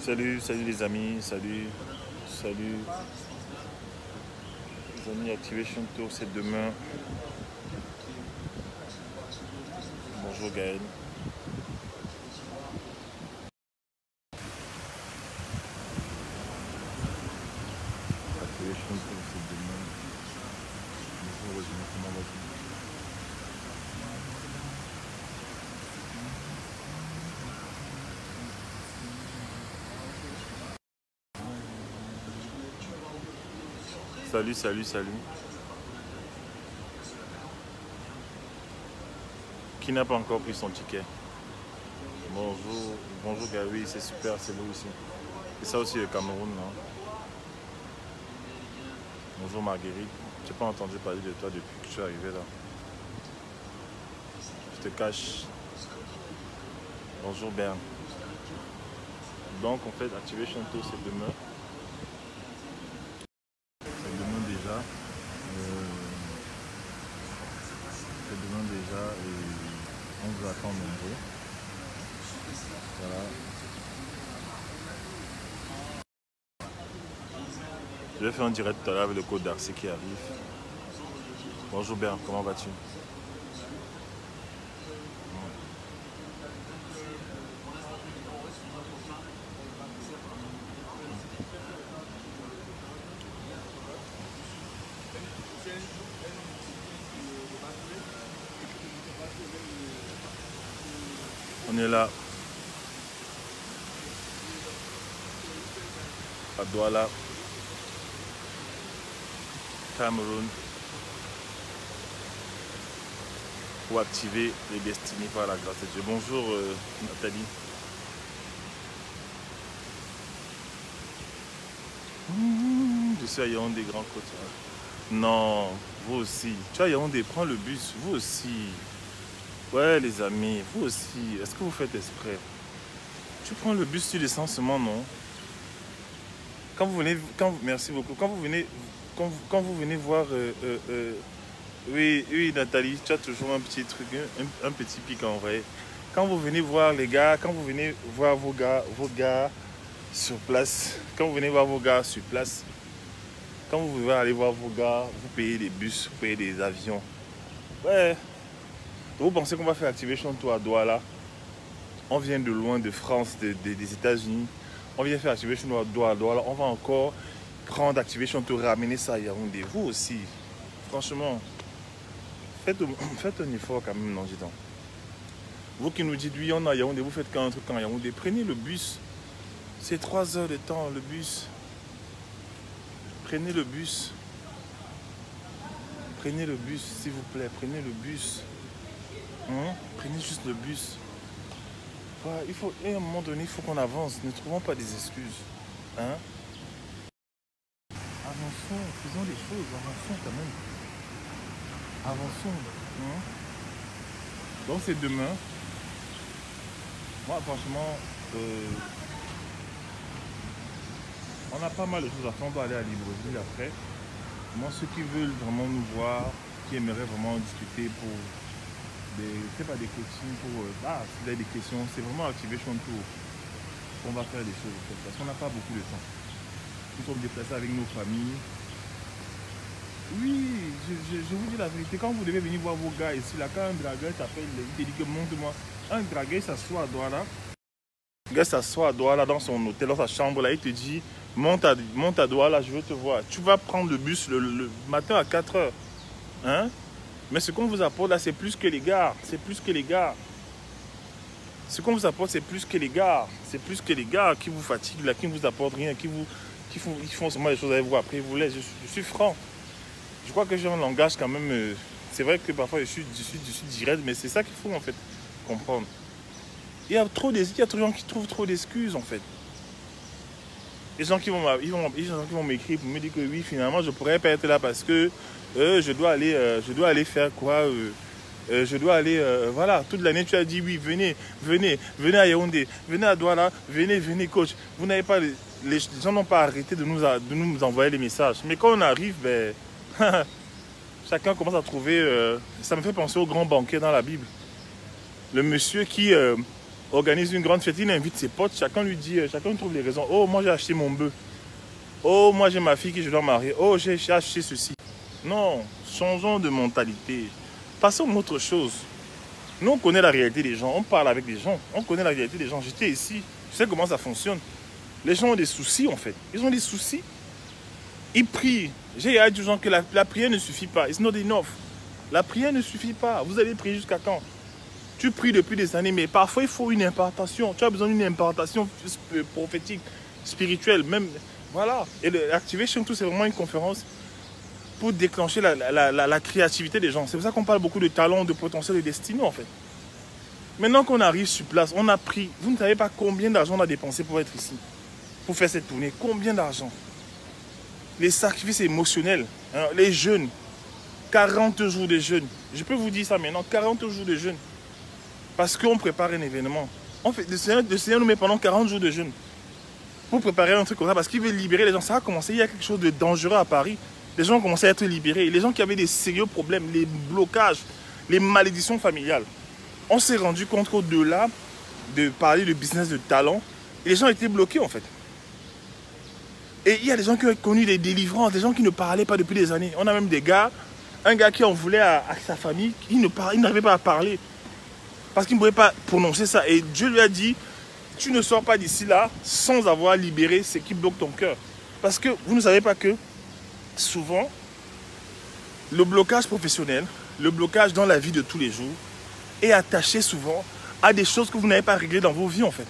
Salut, salut les amis, salut, salut. Les amis, Activation Tour, c'est demain. Bonjour Gaël. Activation Tour, c'est demain. Bonjour Rosemary, comment vas-tu? Salut, salut, salut. Qui n'a pas encore pris son ticket? Bonjour, bonjour Gaël, oui, c'est super, c'est beau ici. C'est ça aussi le Cameroun, non? Bonjour Marguerite. Je n'ai pas entendu parler de toi depuis que je suis arrivé là. Je te cache. Bonjour Berne. Donc en fait, Activation Tour, c'est demain. C'est demain déjà. C'est demain déjà et on vous attend nombreux. Voilà. Je vais faire un direct tout à l'heure avec le code d'Arcy qui arrive. Bonjour Berne, comment vas-tu? On est là. À Douala. Cameroun. Pour activer les destinées par la grâce de Dieu. Bonjour Nathalie. Je suis à Yaoundé, Grand Côte. Non, vous aussi. Tu as Yaoundé, prends le bus, vous aussi. Ouais les amis, vous aussi. Est-ce que vous faites exprès? Tu prends le bus, tu descends seulement, non? Quand vous venez, merci beaucoup. Quand vous venez voir, oui, oui Nathalie, tu as toujours un petit truc, un petit pic en vrai. Quand vous venez voir les gars, quand vous venez voir vos gars sur place, quand vous venez voir vos gars sur place, quand vous voulez aller voir vos gars, vous payez des bus, vous payez des avions. Ouais. Vous pensez qu'on va faire Activation Tour à Douala? On vient de loin, de France, des États-Unis. On vient faire Activation Tour à Douala. On va encore prendre Activation Tour, ramener ça à Yaoundé. Vous aussi. Franchement, faites un effort quand même, non, dis donc. Vous qui nous dites, oui, on est à Yaoundé, vous faites qu'un truc en Yaoundé. Prenez le bus. C'est 3 heures de temps, le bus. Prenez le bus. Prenez le bus, s'il vous plaît. Prenez le bus. Hein? Prenez juste le bus. Ouais, il faut, à un moment donné, il faut qu'on avance. Ne trouvons pas des excuses. Hein? Avançons, faisons les choses. Avançons quand même. Avançons. Hein? Donc c'est demain. Moi, franchement, on a pas mal de choses à faire. On doit aller à Libreville après. Moi, ceux qui veulent vraiment nous voir, qui aimeraient vraiment discuter pour c'est pas des coachings, pour s'il y a des questions, c'est vraiment Activation Tour. On va faire des choses en fait, parce qu'on n'a pas beaucoup de temps. Nous sommes déplacés avec nos familles. Oui, je vous dis la vérité, quand vous devez venir voir vos gars ici, là, quand un dragueur t'appelle, il te dit que monte-moi. Un dragueur s'assoit à Douala. Le gars s'assoit à Douala dans son hôtel, dans sa chambre, là, il te dit monte à Douala, je veux te voir. Tu vas prendre le bus le matin à 4 h. Hein? Mais ce qu'on vous apporte là, c'est plus que les gars. C'est plus que les gars. Ce qu'on vous apporte, c'est plus que les gars. C'est plus que les gars qui vous fatiguent là, qui ne vous apportent rien, qui font seulement des choses avec vous. Après, ils vous laissent. Je suis franc. Je crois que j'ai un langage quand même. C'est vrai que parfois je suis direct, mais c'est ça qu'il faut en fait comprendre. Il y a trop de gens qui trouvent trop d'excuses en fait. Les gens qui vont m'écrire pour me dire que oui, finalement, je pourrais pas être là parce que je dois aller faire quoi je dois aller, voilà, toute l'année tu as dit oui, venez à Yaoundé, venez à Douala, venez coach. Vous n'avez pas, les gens n'ont pas arrêté de nous envoyer les messages. Mais quand on arrive, ben, chacun commence à trouver, ça me fait penser au grand banquet dans la Bible. Le monsieur qui, organise une grande fête, il invite ses potes, chacun lui dit, chacun trouve les raisons. Oh, moi j'ai acheté mon bœuf. Oh, moi j'ai ma fille que je dois marier. Oh, j'ai acheté ceci. Non, changeons de mentalité. Passons à autre chose. Nous, on connaît la réalité des gens, on parle avec les gens, on connaît la réalité des gens. J'étais ici, je sais comment ça fonctionne. Les gens ont des soucis en fait. Ils ont des soucis. Ils prient. J'ai dit aux gens que la prière ne suffit pas. It's not enough. La prière ne suffit pas. Vous allez prier jusqu'à quand? Tu pries depuis des années, mais parfois il faut une impartation. Tu as besoin d'une impartation prophétique, spirituelle, même. Voilà. Et l'Activation, tout, c'est vraiment une conférence pour déclencher la créativité des gens. C'est pour ça qu'on parle beaucoup de talent, de potentiel, de destinée en fait. Maintenant qu'on arrive sur place, on a pris. Vous ne savez pas combien d'argent on a dépensé pour être ici, pour faire cette tournée. Combien d'argent? Les sacrifices émotionnels, hein, les jeûnes, 40 jours de jeûne. Je peux vous dire ça maintenant, 40 jours de jeûne. Parce qu'on prépare un événement. On fait, le Seigneur nous met pendant 40 jours de jeûne pour préparer un truc comme ça, parce qu'il veut libérer les gens. Ça a commencé, il y a quelque chose de dangereux à Paris. Les gens ont commencé à être libérés. Les gens qui avaient des sérieux problèmes, les blocages, les malédictions familiales. On s'est rendu compte qu'au-delà de parler de business de talent, les gens étaient bloqués en fait. Et il y a des gens qui ont connu des délivrances, des gens qui ne parlaient pas depuis des années. On a même des gars, un gars qui en voulait à sa famille, il n'arrivait pas à parler. Parce qu'il ne pouvait pas prononcer ça. Et Dieu lui a dit, tu ne sors pas d'ici là sans avoir libéré ce qui bloque ton cœur. Parce que vous ne savez pas que souvent, le blocage professionnel, le blocage dans la vie de tous les jours est attaché souvent à des choses que vous n'avez pas réglées dans vos vies en fait.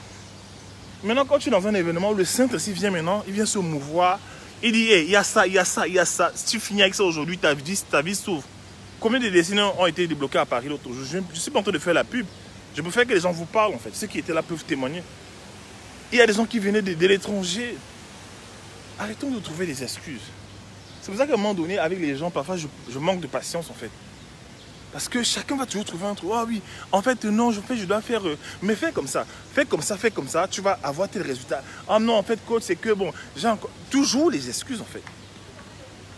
Maintenant, quand tu es dans un événement où le Saint-Esprit vient maintenant, il vient se mouvoir, il dit, hey, il y a ça, il y a ça, il y a ça. Si tu finis avec ça aujourd'hui, ta vie s'ouvre. Combien de destinées ont été débloquées à Paris l'autre jour? Je ne suis pas en train de faire la pub. Je préfère que les gens vous parlent en fait. Ceux qui étaient là peuvent témoigner. Il y a des gens qui venaient de l'étranger. Arrêtons de trouver des excuses. C'est pour ça qu'à un moment donné, avec les gens, parfois je manque de patience en fait. Parce que chacun va toujours trouver un truc. Ah oui, en fait, non, je dois faire. Mais fais comme ça. Fais comme ça, fais comme ça. Tu vas avoir tel résultat. Ah non, en fait, coach, c'est que bon, j'ai encore. Toujours les excuses en fait.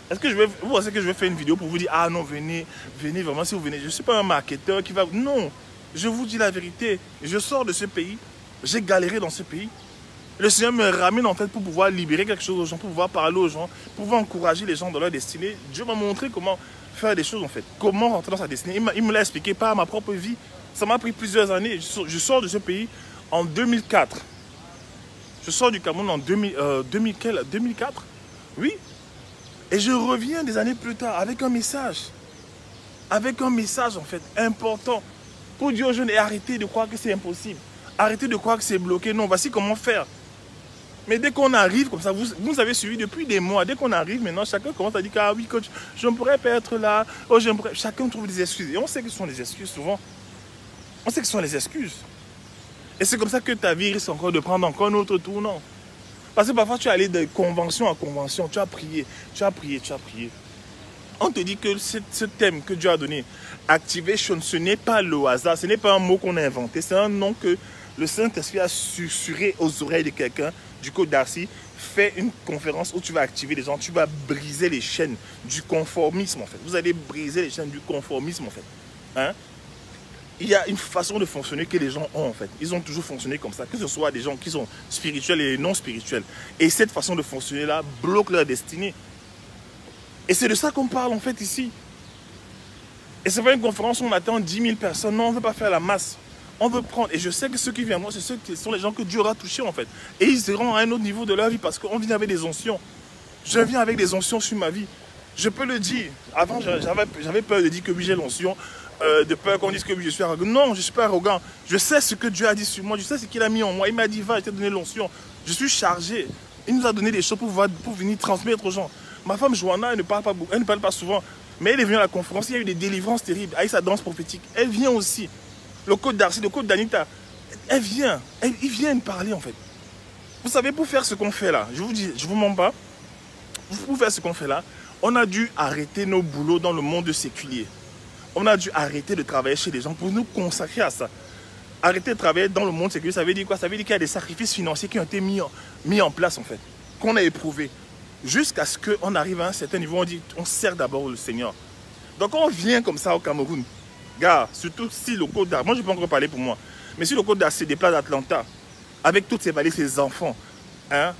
Est-ce que vous pensez que je vais faire une vidéo pour vous dire, ah non, venez vraiment si vous venez. Je ne suis pas un marketeur qui va. Non, je vous dis la vérité. Je sors de ce pays. J'ai galéré dans ce pays. Le Seigneur me ramène en fait pour pouvoir libérer quelque chose aux gens, pour pouvoir parler aux gens, pour pouvoir encourager les gens dans leur destinée. Dieu m'a montré comment faire des choses en fait. Comment rentrer dans sa destinée. Il me l'a expliqué par ma propre vie. Ça m'a pris plusieurs années. Je sors de ce pays en 2004. Je sors du Cameroun en 2004. Oui. Et je reviens des années plus tard avec un message. Avec un message en fait important. Pour dire aux jeunes, et arrêtez de croire que c'est impossible. Arrêtez de croire que c'est bloqué. Non, voici comment faire. Mais dès qu'on arrive comme ça, vous nous avez suivi depuis des mois. Dès qu'on arrive maintenant, chacun commence à dire que, ah oui coach, je ne pourrais pas être là. Oh, chacun trouve des excuses. Et on sait que ce sont les excuses souvent. On sait que ce sont les excuses. Et c'est comme ça que ta vie risque encore de prendre encore un autre tournant. Parce que parfois tu es allé de convention en convention, tu as prié, tu as prié, tu as prié. On te dit que ce thème que Dieu a donné, Activation, ce n'est pas le hasard, ce n'est pas un mot qu'on a inventé, c'est un nom que le Saint-Esprit a susurré aux oreilles de quelqu'un du Côte d'Arcy. Fais une conférence où tu vas activer les gens, tu vas briser les chaînes du conformisme en fait. Vous allez briser les chaînes du conformisme en fait. Hein? Il y a une façon de fonctionner que les gens ont en fait. Ils ont toujours fonctionné comme ça, que ce soit des gens qui sont spirituels et non spirituels. Et cette façon de fonctionner là bloque leur destinée. Et c'est de ça qu'on parle en fait ici. Et c'est pas une conférence où on attend 10 000 personnes. Non, on ne veut pas faire la masse. On veut prendre. Et je sais que ceux qui viendront, ce sont les gens que Dieu aura touchés en fait. Et ils seront à un autre niveau de leur vie parce qu'on vient avec des onctions. Je viens avec des onctions sur ma vie. Je peux le dire. Avant, j'avais peur de dire que oui, j'ai l'onction. De peur qu'on dise que oui, je suis arrogant. Non, je ne suis pas arrogant. Je sais ce que Dieu a dit sur moi. Je sais ce qu'il a mis en moi. Il m'a dit, va, je t'ai donné l'onction. Je suis chargé. Il nous a donné des choses pour venir transmettre aux gens. Ma femme Joanna, elle ne parle pas souvent. Mais elle est venue à la conférence. Il y a eu des délivrances terribles avec sa danse prophétique. Elle vient aussi. Le Côte d'Arcy, le Côte d'Anita. Elle vient. Ils viennent parler en fait. Vous savez, pour faire ce qu'on fait là, je vous dis, je ne vous mens pas. Pour faire ce qu'on fait là, on a dû arrêter nos boulots dans le monde séculier. On a dû arrêter de travailler chez les gens pour nous consacrer à ça. Arrêter de travailler dans le monde séculier, ça veut dire quoi? Ça veut dire qu'il y a des sacrifices financiers qui ont été mis en place en fait, qu'on a éprouvé. Jusqu'à ce qu'on arrive à un certain niveau, on dit on sert d'abord le Seigneur. Donc on vient comme ça au Cameroun. Gars, surtout si le Côte d'Arcy, moi je peux encore parler pour moi, mais si le Côte d'Arcy se déplace à Atlanta, avec toutes ses valises, ses enfants, hein,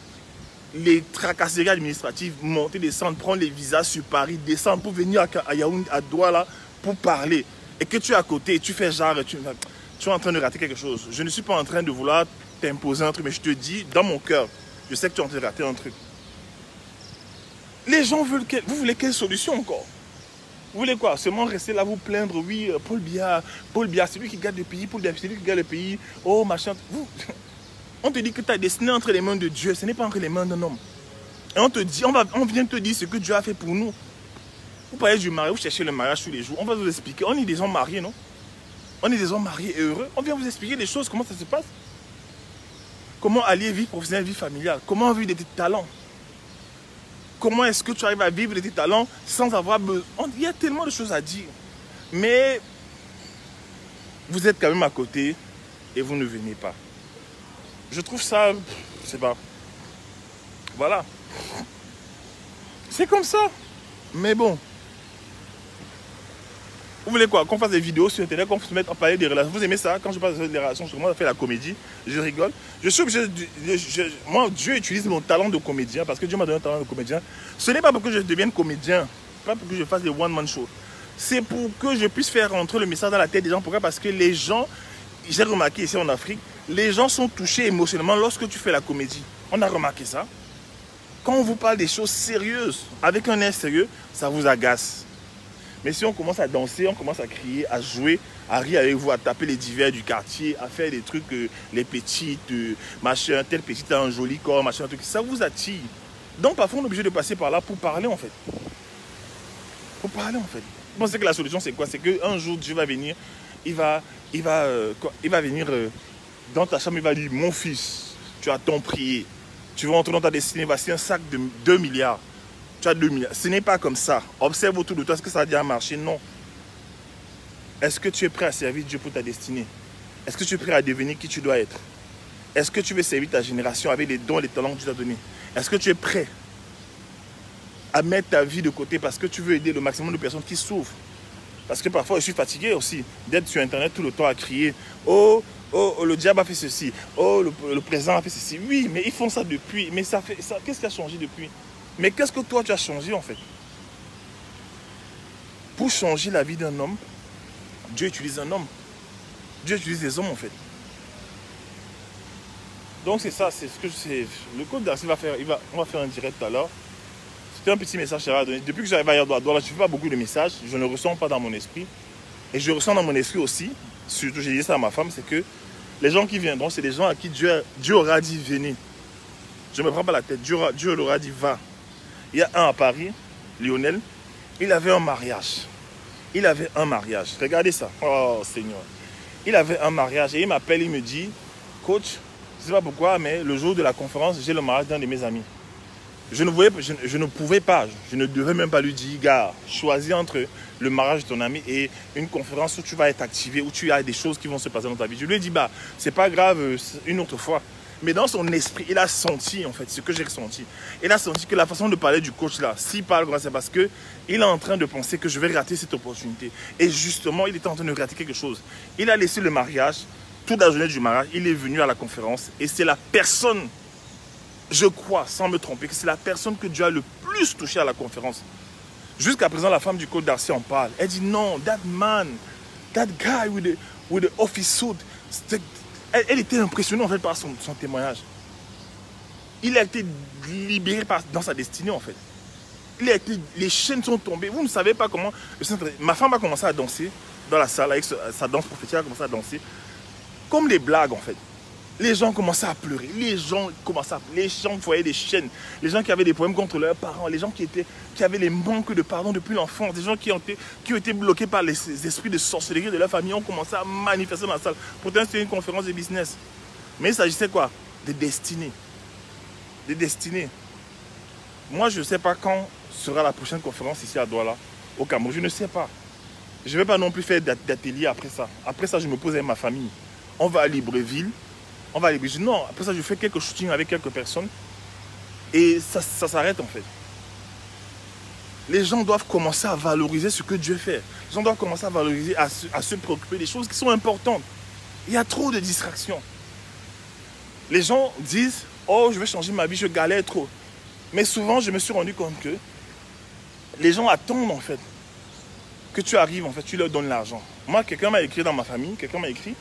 les tracasseries administratives, monter, descendre, prendre les visas sur Paris, descendre pour venir à Yaoundé, à Douala, pour parler, et que tu es à côté, et tu fais genre, tu es en train de rater quelque chose. Je ne suis pas en train de vouloir t'imposer un truc, mais je te dis, dans mon cœur, je sais que tu es en train de rater un truc. Les gens veulent, vous voulez quelle solution encore? Vous voulez quoi? Seulement rester là, vous plaindre, oui, Paul Biya, c'est lui qui garde le pays, Paul Biya, c'est lui qui garde le pays, oh machin. On te dit que ta destinée entre les mains de Dieu, ce n'est pas entre les mains d'un homme. Et on te dit, on vient te dire ce que Dieu a fait pour nous. Vous parlez du mariage, vous cherchez le mariage tous les jours, on va vous expliquer. On est des hommes mariés, non? On est des hommes mariés et heureux. On vient vous expliquer des choses, comment ça se passe. Comment allier vie professionnelle, vie familiale. Comment vivre de tes talents. Comment est-ce que tu arrives à vivre de tes talents sans avoir besoin. Il y a tellement de choses à dire. Mais vous êtes quand même à côté et vous ne venez pas. Je trouve ça, je sais pas. Voilà. C'est comme ça. Mais bon. Vous voulez quoi? Qu'on fasse des vidéos sur Internet, qu'on se mette à parler des relations. Vous aimez ça? Quand je parle des relations, je commence à faire la comédie. Je rigole. Je suis obligé moi, Dieu utilise mon talent de comédien parce que Dieu m'a donné un talent de comédien. Ce n'est pas pour que je devienne comédien. Pas pour que je fasse des one-man shows. C'est pour que je puisse faire rentrer le message dans la tête des gens. Pourquoi? Parce que les gens, j'ai remarqué ici en Afrique, les gens sont touchés émotionnellement lorsque tu fais la comédie. On a remarqué ça. Quand on vous parle des choses sérieuses, avec un air sérieux, ça vous agace. Mais si on commence à danser, on commence à crier, à jouer, à rire avec vous, à taper les divers du quartier, à faire des trucs, les petites, machin, tel petit a un joli corps, machin, truc, ça vous attire. Donc parfois on est obligé de passer par là pour parler en fait. Pour parler en fait. Vous pensez que la solution c'est quoi? C'est qu'un jour Dieu va venir, il va venir dans ta chambre, il va dire, mon fils, tu as tant prié, tu vas entrer dans ta destinée, voici un sac de 2 milliards. Tu as 2 milliards. Ce n'est pas comme ça. Observe autour de toi. Est-ce que ça a déjà marché? Non. Est-ce que tu es prêt à servir Dieu pour ta destinée? Est-ce que tu es prêt à devenir qui tu dois être? Est-ce que tu veux servir ta génération avec les dons et les talents que Dieu t'a donnés? Est-ce que tu es prêt à mettre ta vie de côté parce que tu veux aider le maximum de personnes qui souffrent? Parce que parfois, je suis fatigué aussi d'être sur Internet tout le temps à crier « Oh, oh, le diable a fait ceci. Oh, le président a fait ceci. » Oui, mais ils font ça depuis. Mais ça, qu'est-ce qui a changé depuis? Mais qu'est-ce que toi tu as changé en fait? Pour changer la vie d'un homme, Dieu utilise un homme. Dieu utilise des hommes en fait. Donc c'est ça, c'est ce que je sais. Le Côte d'Arcy va faire, on va faire un direct tout à l'heure. C'était un petit message que j'avais à donner. Depuis que j'arrive à Douala, je ne fais pas beaucoup de messages. Je ne ressens pas dans mon esprit. Et je ressens dans mon esprit aussi, surtout j'ai dit ça à ma femme, c'est que les gens qui viendront, c'est des gens à qui Dieu aura dit venez. Je ne me prends pas la tête. Dieu leur a dit va. Il y a un à Paris, Lionel, il avait un mariage. Il avait un mariage. Regardez ça. Oh Seigneur. Il avait un mariage et il m'appelle, il me dit, coach, je ne sais pas pourquoi, mais le jour de la conférence, j'ai le mariage d'un de mes amis. Je ne pouvais pas, je ne devais même pas lui dire, gars, choisis entre le mariage de ton ami et une conférence où tu vas être activé, où tu as des choses qui vont se passer dans ta vie. Je lui ai dit, bah, c'est pas grave, une autre fois. Mais dans son esprit, il a senti, en fait, ce que j'ai ressenti. Il a senti que la façon de parler du coach là, s'il parle, c'est parce qu'il est en train de penser que je vais rater cette opportunité. Et justement, il était en train de rater quelque chose. Il a laissé le mariage, toute la journée du mariage, il est venu à la conférence. Et c'est la personne, je crois, sans me tromper, que c'est la personne que Dieu a le plus touché à la conférence. Jusqu'à présent, la femme du Côte d'Arcy en parle. Elle dit non, that man, that guy with the office suit, elle était impressionnée en fait par son témoignage. Il a été libéré dans sa destinée en fait. Les chaînes sont tombées. Vous ne savez pas comment. Ma femme a commencé à danser dans la salle avec sa danse prophétique. Elle a commencé à danser comme des blagues en fait. Les gens commençaient à pleurer. Les gens voyaient des chaînes. Les gens qui avaient des problèmes contre leurs parents. Les gens qui avaient les manques de pardon depuis l'enfance. Des gens qui ont été bloqués par les esprits de sorcellerie de leur famille ont commencé à manifester dans la salle. Pourtant, c'était une conférence de business. Mais il s'agissait quoi? De destinée. De destinée. Moi, je ne sais pas quand sera la prochaine conférence ici à Douala, au Cameroun. Je ne sais pas. Je ne vais pas non plus faire d'atelier après ça. Après ça, je me pose avec ma famille. On va à Libreville. On va aller. Non, après ça, je fais quelques shootings avec quelques personnes. Et ça s'arrête en fait. Les gens doivent commencer à valoriser ce que Dieu fait. Les gens doivent commencer à valoriser, à se préoccuper des choses qui sont importantes. Il y a trop de distractions. Les gens disent, oh, je vais changer ma vie, je galère trop. Mais souvent, je me suis rendu compte que les gens attendent en fait que tu arrives, en fait, tu leur donnes l'argent. Moi, quelqu'un m'a écrit dans ma famille, quelqu'un m'a écrit,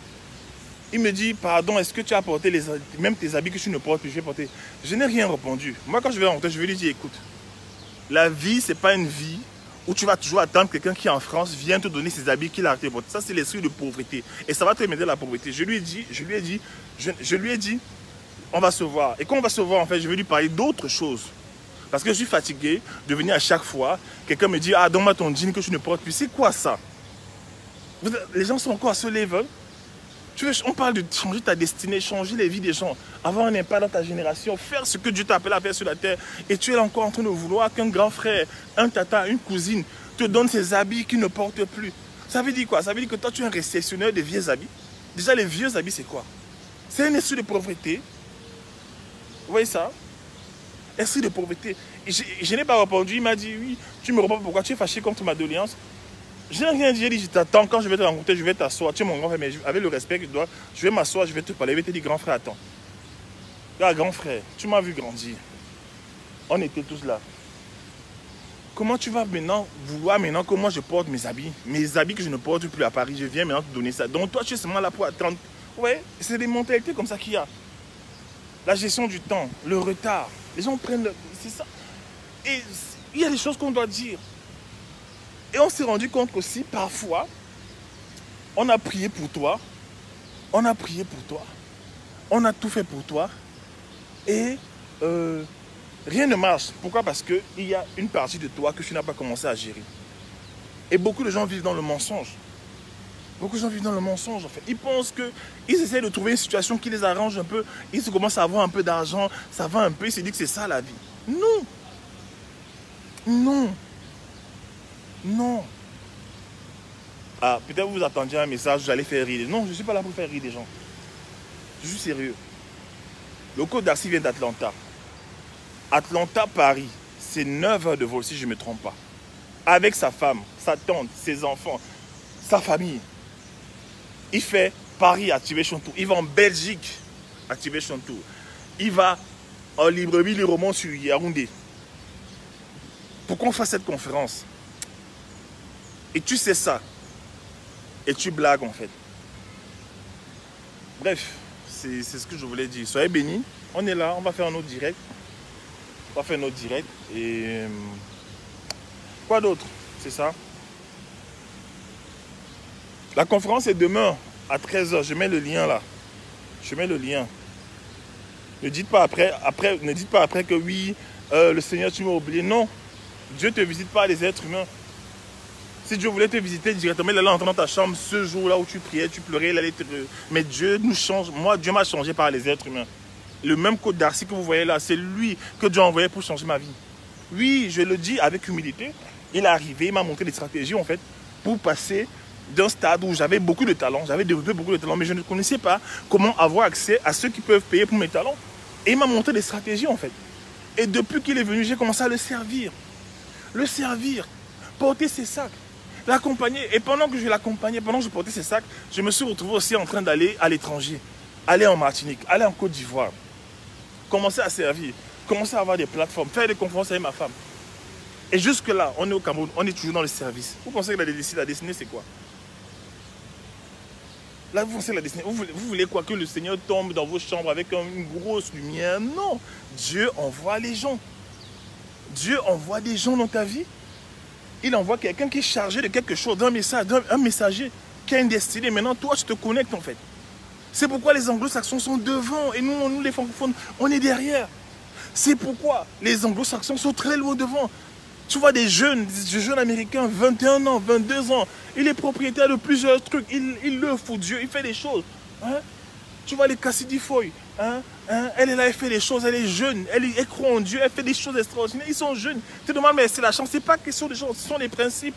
il me dit, pardon, est-ce que tu as porté même tes habits que tu ne portes plus, je vais porter. Je n'ai rien répondu. Moi, quand je vais rentrer, je vais lui dire, écoute, la vie, ce n'est pas une vie où tu vas toujours attendre quelqu'un qui est en France vienne te donner ses habits qu'il a arrêté de porter. Ça, c'est l'esprit de pauvreté. Et ça va te m'aider la pauvreté. Je lui ai dit, on va se voir. Et quand on va se voir, en fait, je vais lui parler d'autres choses. Parce que je suis fatigué de venir à chaque fois. Quelqu'un me dit, ah, donne-moi ton jean que tu ne portes plus. C'est quoi ça? Les gens sont encore à ce level. On parle de changer ta destinée, changer les vies des gens, avoir un impact dans ta génération, faire ce que Dieu t'a appelé à faire sur la terre. Et tu es encore en train de vouloir qu'un grand frère, un tata, une cousine te donne ses habits qu'il ne porte plus. Ça veut dire quoi? Ça veut dire que toi, tu es un réceptionneur de vieux habits. Déjà, les vieux habits, c'est quoi? C'est un esprit de pauvreté. Vous voyez ça? Esprit de pauvreté. Je n'ai pas répondu. Il m'a dit, oui, tu me réponds pourquoi tu es fâché contre ma doléance. Je n'ai rien dit, j'ai dit, je t'attends, quand je vais te rencontrer, je vais t'asseoir. Tu es mon grand frère, mais avec le respect que je dois, je vais m'asseoir, je vais te parler, je vais te dire, grand frère, attends. Là, grand frère, tu m'as vu grandir. On était tous là. Comment tu vas maintenant vouloir maintenant que moi je porte mes habits que je ne porte plus à Paris, je viens maintenant te donner ça. Donc toi, tu es seulement là pour attendre. Ouais, c'est des mentalités comme ça qu'il y a. La gestion du temps, le retard. Les gens prennent le... C'est ça. Et il y a des choses qu'on doit dire. Et on s'est rendu compte qu'aussi, parfois, on a prié pour toi, on a prié pour toi, on a tout fait pour toi, et rien ne marche. Pourquoi? Parce qu'il y a une partie de toi que tu n'as pas commencé à gérer. Et beaucoup de gens vivent dans le mensonge. Beaucoup de gens vivent dans le mensonge, en fait. Ils pensent qu'ils essaient de trouver une situation qui les arrange un peu, ils commencent à avoir un peu d'argent, ça va un peu, ils se disent que c'est ça la vie. Non! Non! Non. Ah, peut-être vous attendiez un message, j'allais faire rire. Non, je ne suis pas là pour faire rire des gens. Je suis sérieux. Le Côte d'Arcy vient d'Atlanta. Atlanta, Paris, c'est 9 heures de vol si je ne me trompe pas. Avec sa femme, sa tante, ses enfants, sa famille. Il fait Paris, Activation Tour. Il va en Belgique, Activation Tour. Il va en Libreville, il remonte sur Yaoundé. Pour qu'on fasse cette conférence. Et tu sais ça. Et tu blagues en fait. Bref, c'est ce que je voulais dire. Soyez bénis. On est là, on va faire un autre direct. On va faire un autre direct. Et quoi d'autre? C'est ça. La conférence est demain à 13 h. Je mets le lien là. Je mets le lien. Ne dites pas après que oui, le Seigneur, tu m'as oublié. Non. Dieu ne te visite pas les êtres humains. Si Dieu voulait te visiter directement, il allait entrer dans ta chambre ce jour-là où tu priais, tu pleurais, il allait te... Mais Dieu nous change. Moi, Dieu m'a changé par les êtres humains. Le même Côte d'Arcy que vous voyez là, c'est lui que Dieu a envoyé pour changer ma vie. Oui, je le dis avec humilité. Il est arrivé, il m'a montré des stratégies en fait pour passer d'un stade où j'avais beaucoup de talents, j'avais développé beaucoup de talents, mais je ne connaissais pas comment avoir accès à ceux qui peuvent payer pour mes talents. Et il m'a montré des stratégies en fait. Et depuis qu'il est venu, j'ai commencé à le servir. Le servir, porter ses sacs. L'accompagner. Et pendant que je l'accompagnais, pendant que je portais ces sacs, je me suis retrouvé aussi en train d'aller à l'étranger. Aller en Martinique, aller en Côte d'Ivoire. Commencer à servir. Commencer à avoir des plateformes. Faire des conférences avec ma femme. Et jusque là, on est au Cameroun. On est toujours dans le service. Vous pensez que la destinée, c'est quoi? Là, vous pensez que la destinée, vous voulez quoi? Que le Seigneur tombe dans vos chambres avec une grosse lumière? Non. Dieu envoie les gens. Dieu envoie des gens dans ta vie. Il envoie quelqu'un qui est chargé de quelque chose, d'un message, un messager qui a une destinée. Maintenant, toi, tu te connectes en fait. C'est pourquoi les anglo-saxons sont devant et nous, les francophones, on est derrière. C'est pourquoi les anglo-saxons sont très loin devant. Tu vois des jeunes américains, 21 ans, 22 ans. Il est propriétaire de plusieurs trucs. Il le fout Dieu, il fait des choses. Hein? Tu vois les Cassidy Foy. Hein? Elle est là, elle fait des choses, elle est jeune, elle croit en Dieu, elle fait des choses extraordinaires. Ils sont jeunes. C'est normal, mais c'est la chance. Ce n'est pas question de choses, ce sont des principes.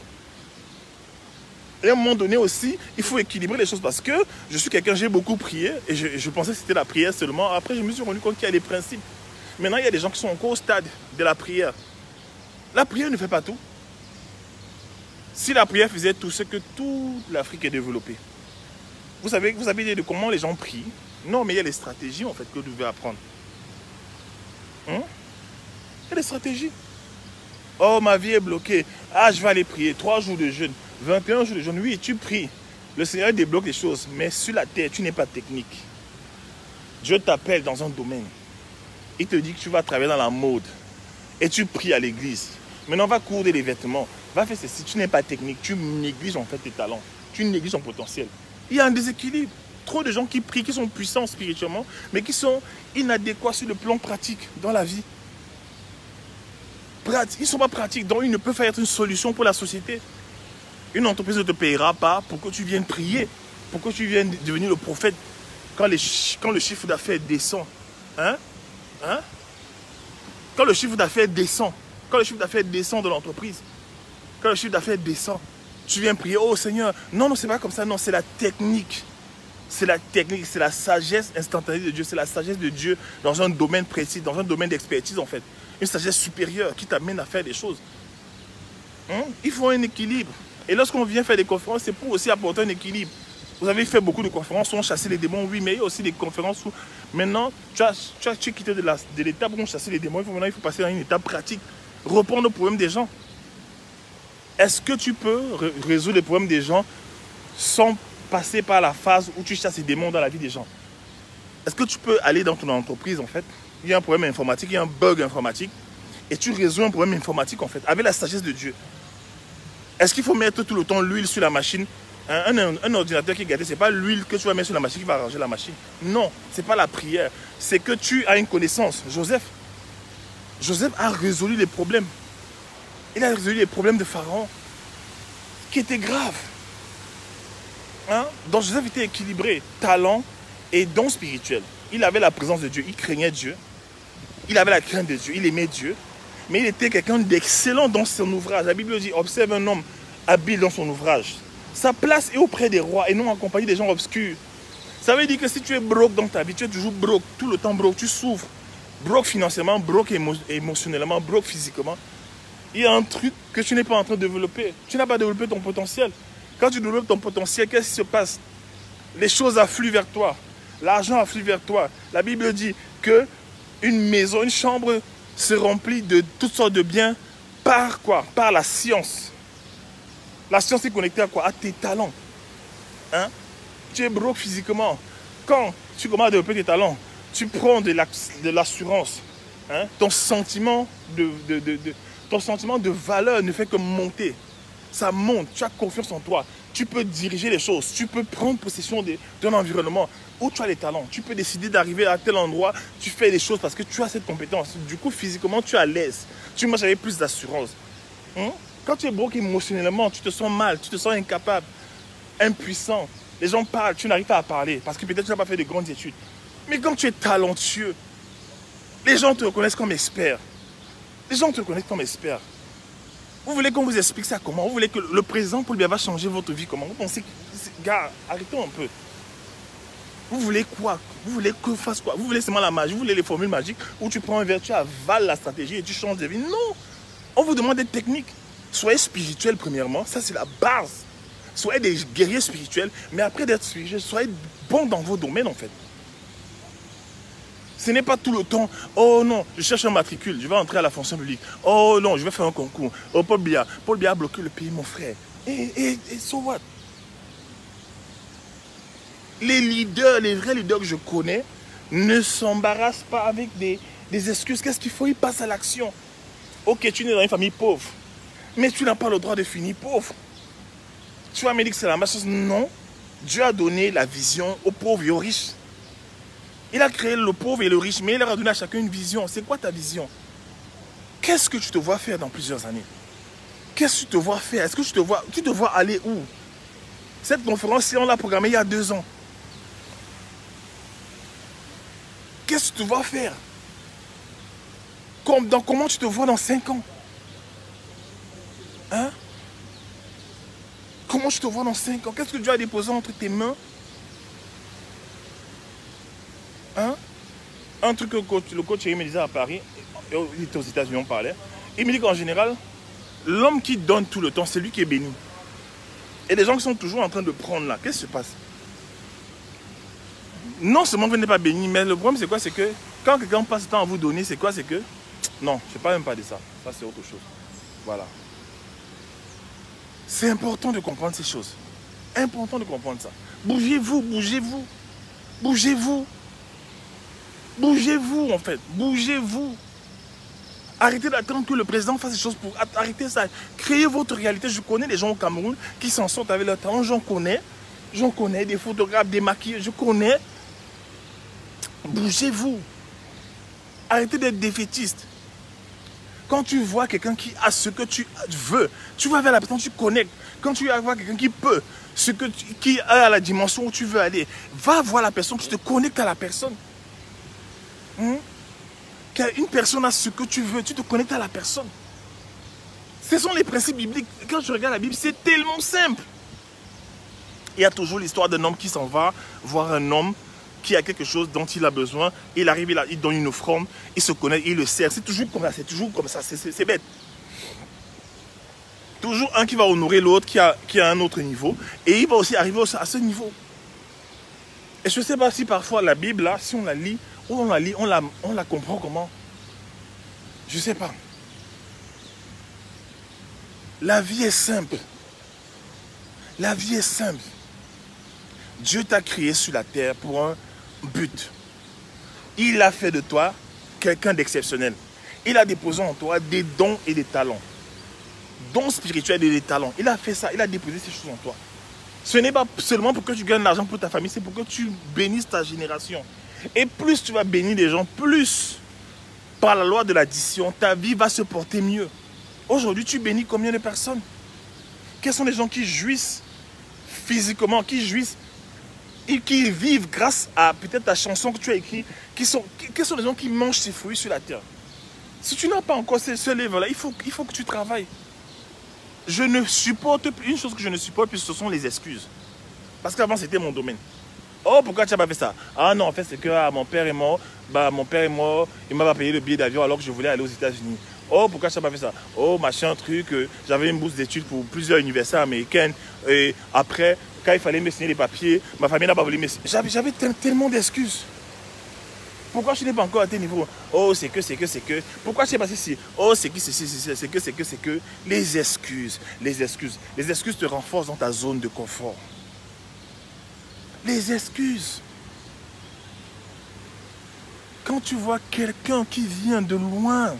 Et à un moment donné aussi, il faut équilibrer les choses parce que je suis quelqu'un, j'ai beaucoup prié et je pensais que c'était la prière seulement. Après, je me suis rendu compte qu'il y a des principes. Maintenant, il y a des gens qui sont encore au stade de la prière. La prière ne fait pas tout. Si la prière faisait tout ce que toute l'Afrique est développée, vous avez idée de comment les gens prient? Non, mais il y a les stratégies en fait que vous devez apprendre. Il y a des stratégies. Oh, ma vie est bloquée. Ah, je vais aller prier. 3 jours de jeûne, 21 jours de jeûne. Oui, tu pries. Le Seigneur débloque les choses. Mais sur la terre, tu n'es pas technique. Dieu t'appelle dans un domaine. Il te dit que tu vas travailler dans la mode. Et tu pries à l'église. Maintenant, va coudre les vêtements. Va faire ceci. Tu n'es pas technique. Tu négliges en fait tes talents. Tu négliges ton potentiel. Il y a un déséquilibre. Trop de gens qui prient, qui sont puissants spirituellement, mais qui sont inadéquats sur le plan pratique dans la vie. Ils ne sont pas pratiques, donc ils ne peuvent pas être une solution pour la société. Une entreprise ne te payera pas pour que tu viennes prier, pour que tu viennes devenir le prophète quand le chiffre d'affaires descend. Quand le chiffre d'affaires descend, de l'entreprise, quand le chiffre d'affaires descend, tu viens prier, oh Seigneur, non, c'est pas comme ça, non, c'est la technique. C'est la technique, c'est la sagesse instantanée de Dieu, c'est la sagesse de Dieu dans un domaine précis, dans un domaine d'expertise en fait. Une sagesse supérieure qui t'amène à faire des choses. Il faut un équilibre. Et lorsqu'on vient faire des conférences, c'est pour aussi apporter un équilibre. Vous avez fait beaucoup de conférences où on chassait les démons, oui, mais il y a aussi des conférences où maintenant, tu es quitté de l'étape où on chassait les démons, maintenant il faut passer à une étape pratique, répondre aux problèmes des gens. Est-ce que tu peux résoudre les problèmes des gens sans passer par la phase où tu chasses les démons dans la vie des gens? Est-ce que tu peux aller dans ton entreprise en fait, il y a un problème informatique, il y a un bug informatique, et tu résous un problème informatique en fait, avec la sagesse de Dieu? Est-ce qu'il faut mettre tout le temps l'huile sur la machine? Un ordinateur qui est gâté, ce n'est pas l'huile que tu vas mettre sur la machine qui va arranger la machine. Non, ce n'est pas la prière. C'est que tu as une connaissance. Joseph a résolu les problèmes. Il a résolu les problèmes de Pharaon, qui étaient graves. Donc Joseph était équilibré, talent et don spirituel. Il avait la présence de Dieu, il craignait Dieu. Il avait la crainte de Dieu, il aimait Dieu. Mais il était quelqu'un d'excellent dans son ouvrage. La Bible dit, observe un homme habile dans son ouvrage. Sa place est auprès des rois et non en compagnie des gens obscurs. Ça veut dire que si tu es broke dans ta vie, tu es toujours broke, tout le temps broke, tu souffres. Broke financièrement, broke émotionnellement, broke physiquement. Il y a un truc que tu n'es pas en train de développer. Tu n'as pas développé ton potentiel. Quand tu développes ton potentiel, qu'est-ce qui se passe? Les choses affluent vers toi. L'argent afflue vers toi. La Bible dit que une maison, une chambre se remplit de toutes sortes de biens par quoi? Par la science. La science est connectée à quoi? À tes talents. Tu es broke physiquement. Quand tu commences à développer tes talents, tu prends de l'assurance. Ton sentiment de valeur ne fait que monter. Ça monte, tu as confiance en toi. Tu peux diriger les choses, tu peux prendre possession d'un environnement où tu as les talents. Tu peux décider d'arriver à tel endroit, tu fais les choses parce que tu as cette compétence. Du coup, physiquement, tu es à l'aise. Tu marches avec plus d'assurance. Quand tu es broke émotionnellement, tu te sens mal, tu te sens incapable, impuissant. Les gens parlent, tu n'arrives pas à parler parce que peut-être tu n'as pas fait de grandes études. Mais quand tu es talentueux, les gens te reconnaissent comme expert. Les gens te reconnaissent comme expert. Vous voulez qu'on vous explique ça comment? Vous voulez que le président Paul Biya va changer votre vie comment? Vous pensez que... Gars, arrêtons un peu. Vous voulez quoi? Vous voulez que fasse quoi? Vous voulez seulement la magie? Vous voulez les formules magiques où tu prends un verre, tu avales la stratégie et tu changes de vie? Non! On vous demande des techniques. Soyez spirituel premièrement, ça c'est la base. Soyez des guerriers spirituels, mais après d'être spirituel, soyez bons dans vos domaines en fait. Ce n'est pas tout le temps, oh non, je cherche un matricule, je vais entrer à la fonction publique. Oh non, je vais faire un concours. Oh Paul Biya a bloqué le pays, mon frère. Et so what? Les leaders, les vrais leaders que je connais, ne s'embarrassent pas avec des excuses. Qu'est-ce qu'il faut? Ils passent à l'action. Ok, tu es dans une famille pauvre, mais tu n'as pas le droit de finir pauvre. Tu vas me dire que c'est la même chose? Non. Dieu a donné la vision aux pauvres et aux riches. Il a créé le pauvre et le riche, mais il leur a donné à chacun une vision. C'est quoi ta vision? Qu'est-ce que tu te vois faire dans plusieurs années? Qu'est-ce que tu te vois faire? Est-ce que tu te vois aller où? Cette conférence, on l'a programmée il y a 2 ans. Qu'est-ce que tu te vois faire? Comment tu te vois dans 5 ans? Comment tu te vois dans 5 ans? Qu'est-ce que Dieu a déposé entre tes mains? Un truc que le coach me disait à Paris, il était aux États-Unis, on parlait. Il me dit qu'en général, l'homme qui donne tout le temps, c'est lui qui est béni. Et les gens qui sont toujours en train de prendre là, qu'est-ce qui se passe? Non seulement vous n'êtes pas béni, mais le problème c'est quoi? C'est que quand quelqu'un passe le temps à vous donner, c'est quoi? C'est que, non, je ne parle même pas de ça. Ça c'est autre chose. Voilà. C'est important de comprendre ces choses. Important de comprendre ça. Bougez-vous, bougez-vous. Bougez-vous. Bougez-vous en fait. Bougez-vous. Arrêtez d'attendre que le président fasse des choses pour arrêter ça. Créez votre réalité. Je connais des gens au Cameroun qui s'en sortent avec leur talent. J'en connais. J'en connais des photographes, des maquilleurs. Je connais. Bougez-vous. Arrêtez d'être défaitiste. Quand tu vois quelqu'un qui a ce que tu veux, tu vas vers la personne, tu connectes. Quand tu vois quelqu'un qui peut, qui a la dimension où tu veux aller, va voir la personne, tu te connectes à la personne. Une personne a ce que tu veux, tu te connectes à la personne. Ce sont les principes bibliques. Quand je regarde la Bible, c'est tellement simple. Il y a toujours l'histoire d'un homme qui s'en va voir un homme qui a quelque chose dont il a besoin. Il arrive, il donne une offrande, il se connecte, il le sert. C'est toujours comme ça, c'est toujours comme ça, c'est bête. Toujours un qui va honorer l'autre, qui a un autre niveau. Et il va aussi arriver à ce niveau. Et je ne sais pas si parfois la Bible, là, si on la lit, ou on la comprend comment. Je ne sais pas. La vie est simple. La vie est simple. Dieu t'a créé sur la terre pour un but. Il a fait de toi quelqu'un d'exceptionnel. Il a déposé en toi des dons et des talents. Dons spirituels et des talents. Il a fait ça, il a déposé ces choses en toi. Ce n'est pas seulement pour que tu gagnes l'argent pour ta famille, c'est pour que tu bénisses ta génération. Et plus tu vas bénir les gens, plus par la loi de l'addition, ta vie va se porter mieux. Aujourd'hui, tu bénis combien de personnes? Quels sont les gens qui jouissent physiquement, qui jouissent et qui vivent grâce à peut-être ta chanson que tu as écrite? Quels sont les gens qui mangent ces fruits sur la terre? Si tu n'as pas encore ce level-là, il faut que tu travailles. Je ne supporte plus, une chose que je ne supporte plus, ce sont les excuses. Parce qu'avant, c'était mon domaine. Oh, pourquoi tu n'as pas fait ça? Ah non, en fait, c'est que mon père est mort. Bah, mon père est mort, il m'a pas payé le billet d'avion alors que je voulais aller aux États-Unis. Oh, pourquoi tu n'as pas fait ça? Oh, machin, truc. J'avais une bourse d'études pour plusieurs universités américaines. Et après, quand il fallait me signer les papiers, ma famille n'a pas voulu me signer. J'avais tellement d'excuses. Pourquoi je n'ai pas encore à tes niveaux? Oh, c'est que. Pourquoi je n'ai pas ceci? Oh, c'est que. Les excuses. Les excuses te renforcent dans ta zone de confort. Les excuses. Quand tu vois quelqu'un qui vient de loin,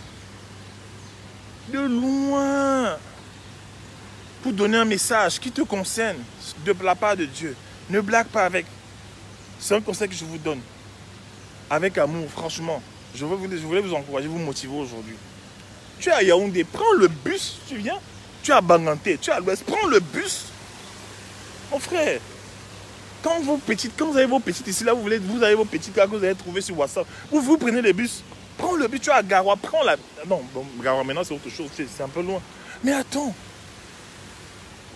pour donner un message qui te concerne de la part de Dieu, ne blague pas avec. C'est un conseil que je vous donne. Avec amour, franchement. Je voulais vous encourager, vous motiver aujourd'hui. Tu es à Yaoundé, prends le bus, tu viens. Tu es à Banganté, tu es à l'ouest, prends le bus. Mon frère, quand vous avez vos petites ici, là, vous avez vos petites là que vous avez trouvées sur WhatsApp, vous prenez le bus. Prends le bus, tu es à Garoua, prends la... Non, bon, Garoua maintenant c'est autre chose, c'est un peu loin. Mais attends.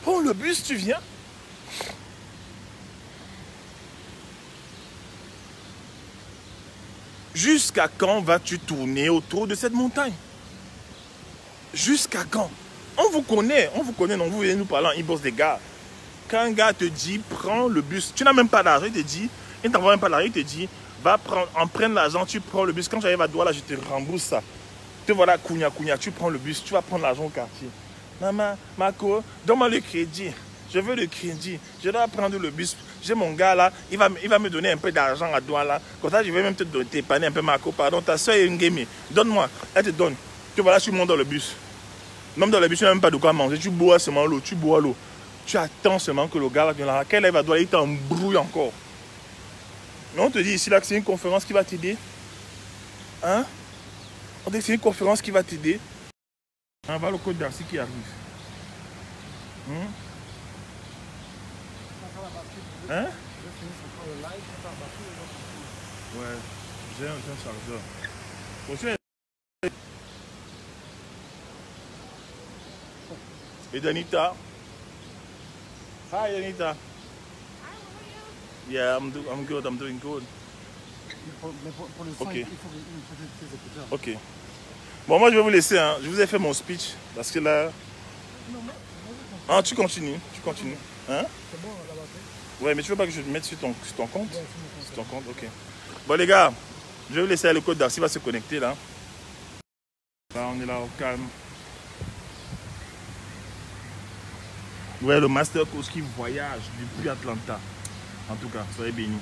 Prends le bus, tu viens. Jusqu'à quand vas-tu tourner autour de cette montagne? Jusqu'à quand? On vous connaît, non, vous venez nous parler en e-boss des gars. Quand un gars te dit, prends le bus, tu n'as même pas d'argent, il ne t'envoie même pas d'argent, il te dit, va prendre l'argent, tu prends le bus. Quand j'arrive à Douala, je te rembourse ça. Te voilà, Kounia, tu prends le bus, tu vas prendre l'argent au quartier. Maman, Marco, donne-moi le crédit. Je veux le crédit. Je dois prendre le bus. J'ai mon gars là, il va me donner un peu d'argent à Douala. Comme ça, je vais même te dépanner un peu, Marco. Pardon, ta soeur est une gamée. Donne-moi, elle te donne. Te voilà, tu montes dans le bus. Même dans le bus, tu n'as même pas de quoi manger. Tu bois seulement l'eau, tu bois l'eau. Tu attends seulement que le gars là, quand il va Douala, il t'embrouille encore. Mais on te dit ici là que c'est une conférence qui va t'aider. Hein? On te dit que c'est une conférence qui va t'aider. On va le code d'Arcy qui arrive. Hein? Ouais, j'ai un chargeur. Bonjour. Et Danita? Hi Danita. Yeah, I'm good, I'm doing good. Ok. Ok. Bon, moi je vais vous laisser, hein. Je vous ai fait mon speech parce que là... Ah, tu continues. Hein? C'est bon, la batterie. Ouais, mais tu veux pas que je te mette sur ton compte? Ouais, Sur ton compte, ok. Bon les gars, je vais vous laisser le code d'Arcy va se connecter là. Là, on est là au calme. Ouais, le Master Koski voyage depuis Atlanta. En tout cas, soyez bénis.